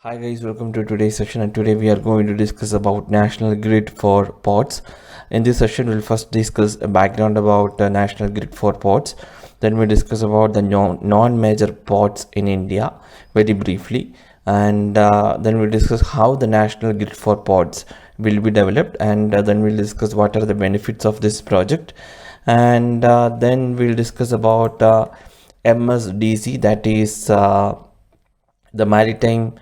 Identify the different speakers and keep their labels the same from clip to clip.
Speaker 1: Hi guys, welcome to today's session, and today we are going to discuss about national grid for ports. In this session, we'll first discuss a background about national grid for ports. Then we'll discuss about the non-major ports in India very briefly, and then we'll discuss how the national grid for ports will be developed, and then we'll discuss what are the benefits of this project, and then we'll discuss about MSDC, that is the Maritime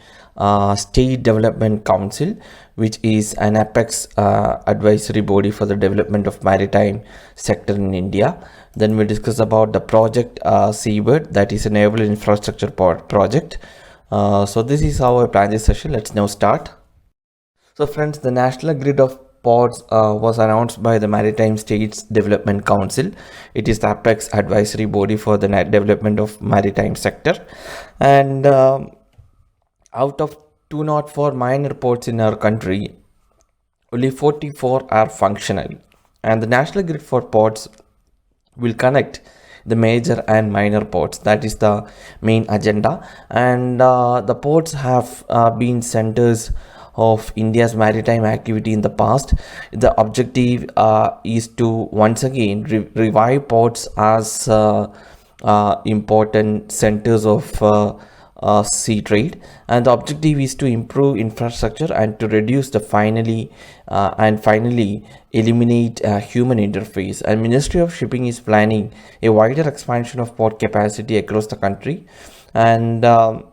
Speaker 1: State Development Council, which is an apex advisory body for the development of maritime sector in India. Then we'll discuss about the project Seabird, that is a naval infrastructure project. So this is how I plan this session. Let's now start. So friends, the National Grid of Ports was announced by the Maritime States Development Council. It is the apex advisory body for the development of maritime sector, and out of 204 minor ports in our country, only 44 are functional, and the National Grid for Ports will connect the major and minor ports. That is the main agenda, and the ports have been centers of India's maritime activity in the past. The objective is to once again revive ports as important centers of sea trade, and the objective is to improve infrastructure and to reduce the finally eliminate human interface. And Ministry of Shipping is planning a wider expansion of port capacity across the country, and the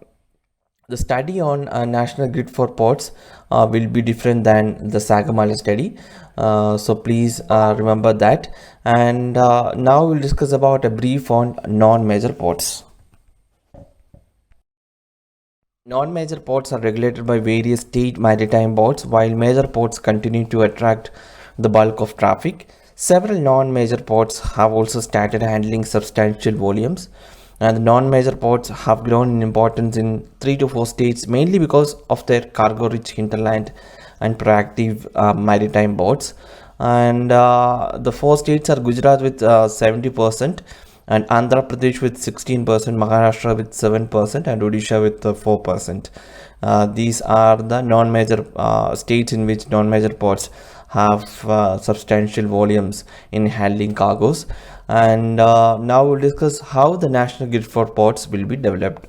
Speaker 1: study on National Grid for Ports will be different than the Sagamala study, so please remember that. And now we'll discuss about a brief on non-major ports. Non-major ports are regulated by various state maritime boards, while major ports continue to attract the bulk of traffic. Several non-major ports have also started handling substantial volumes, and the non-major ports have grown in importance in 3 to 4 states, mainly because of their cargo-rich hinterland and proactive maritime boards. And the 4 states are Gujarat with 70%, and Andhra Pradesh with 16%, Maharashtra with 7%, and Odisha with 4%. These are the non-major states in which non-major ports have substantial volumes in handling cargoes. And now we'll discuss how the National Grid for Ports will be developed.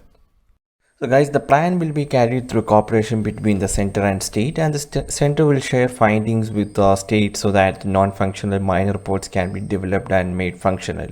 Speaker 1: So guys, the plan will be carried through cooperation between the center and state, and the center will share findings with the state so that non-functional minor ports can be developed and made functional.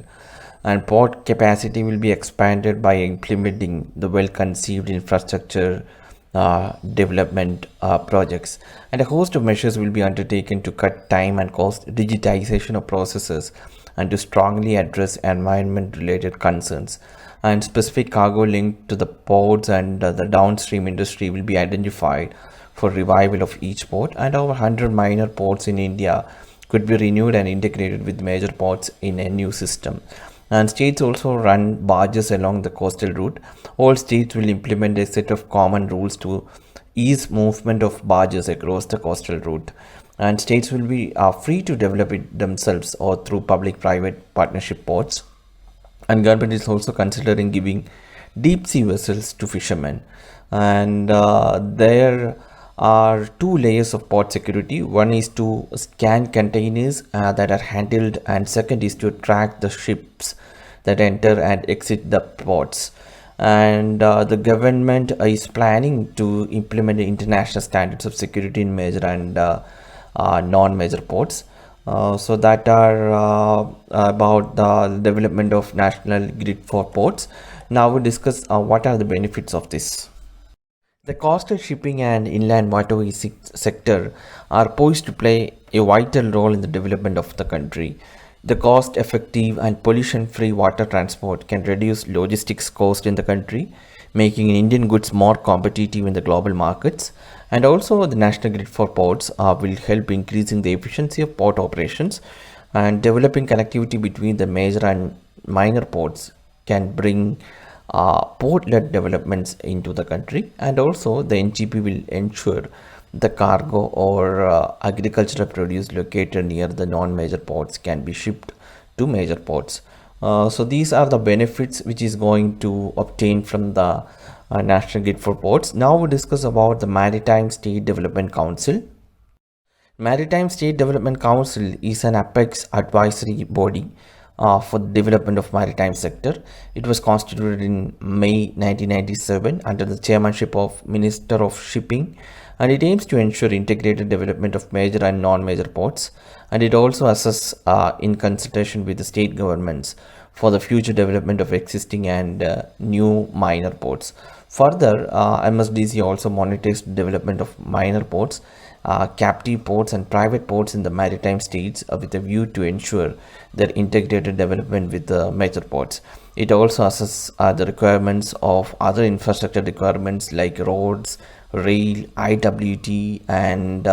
Speaker 1: And port capacity will be expanded by implementing the well-conceived infrastructure development projects, and a host of measures will be undertaken to cut time and cost, digitization of processes, and to strongly address environment-related concerns. And specific cargo linked to the ports and the downstream industry will be identified for revival of each port, and over 100 minor ports in India could be renewed and integrated with major ports in a new system. And states also run barges along the coastal route. All states will implement a set of common rules to ease movement of barges across the coastal route, and states will be free to develop it themselves or through public-private partnership ports. And government is also considering giving deep sea vessels to fishermen, and there are 2 layers of port security. One is to scan containers that are handled, and second is to track the ships that enter and exit the ports. And the government is planning to implement the international standards of security in major and non-major ports. So that are about the development of National Grid for Ports. Now we discuss what are the benefits of this. The coastal shipping and inland waterways sector are poised to play a vital role in the development of the country. The cost-effective and pollution-free water transport can reduce logistics cost in the country, making Indian goods more competitive in the global markets. And also, the National Grid for Ports will help increasing the efficiency of port operations, and developing connectivity between the major and minor ports can bring port-led developments into the country. And also the NGP will ensure the cargo or agricultural produce located near the non-major ports can be shipped to major ports. So these are the benefits which is going to obtain from the National Grid for Ports. Now we discuss about the Maritime State Development Council. Maritime State Development Council is an apex advisory body for the development of maritime sector. It was constituted in May 1997 under the chairmanship of Minister of Shipping, and it aims to ensure integrated development of major and non-major ports, and it also assesses in consultation with the state governments for the future development of existing and new minor ports. Further, MSDC also monitors the development of minor ports, captive ports and private ports in the maritime states with a view to ensure their integrated development with the major ports. It also assesses the requirements of other infrastructure requirements like roads, rail, IWT, and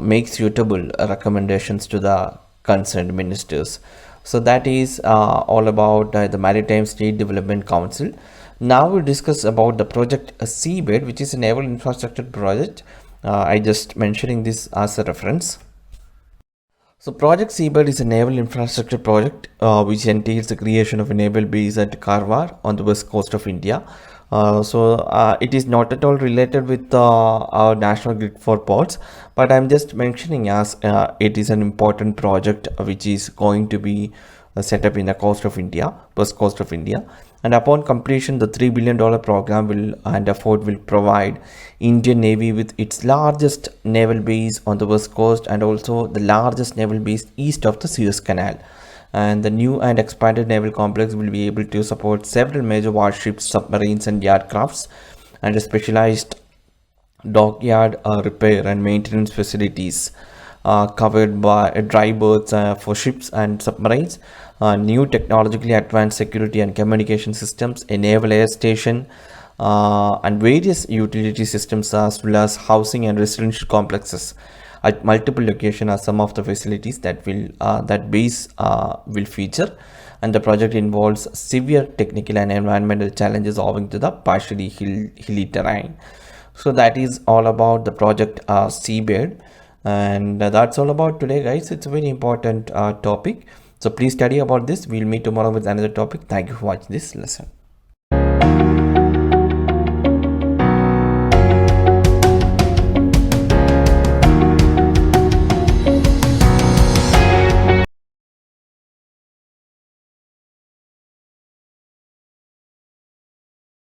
Speaker 1: make suitable recommendations to the concerned ministers. So that is all about the Maritime State Development Council. Now we discuss about the project Seabed, which is a naval infrastructure project. I just mentioning this as a reference. So Project Seabird is a naval infrastructure project which entails the creation of a naval base at Karwar on the west coast of India. It is not at all related with our National Grid for Ports, but I'm just mentioning as it is an important project which is going to be set up in the coast of India, west coast of India. And upon completion, the $3 billion program will provide Indian Navy with its largest naval base on the west coast and also the largest naval base east of the Suez Canal. And the new and expanded naval complex will be able to support several major warships, submarines and yardcrafts, and a specialized dockyard repair and maintenance facilities covered by dry berths for ships and submarines, new technologically advanced security and communication systems, a naval air station, and various utility systems as well as housing and residential complexes at multiple locations are some of the facilities that base will feature. And the project involves severe technical and environmental challenges owing to the partially hilly terrain. So that is all about the project Seabed. And that's all about today, guys. It's a very important topic, so please study about this. We'll meet tomorrow with another topic. Thank you for watching this lesson.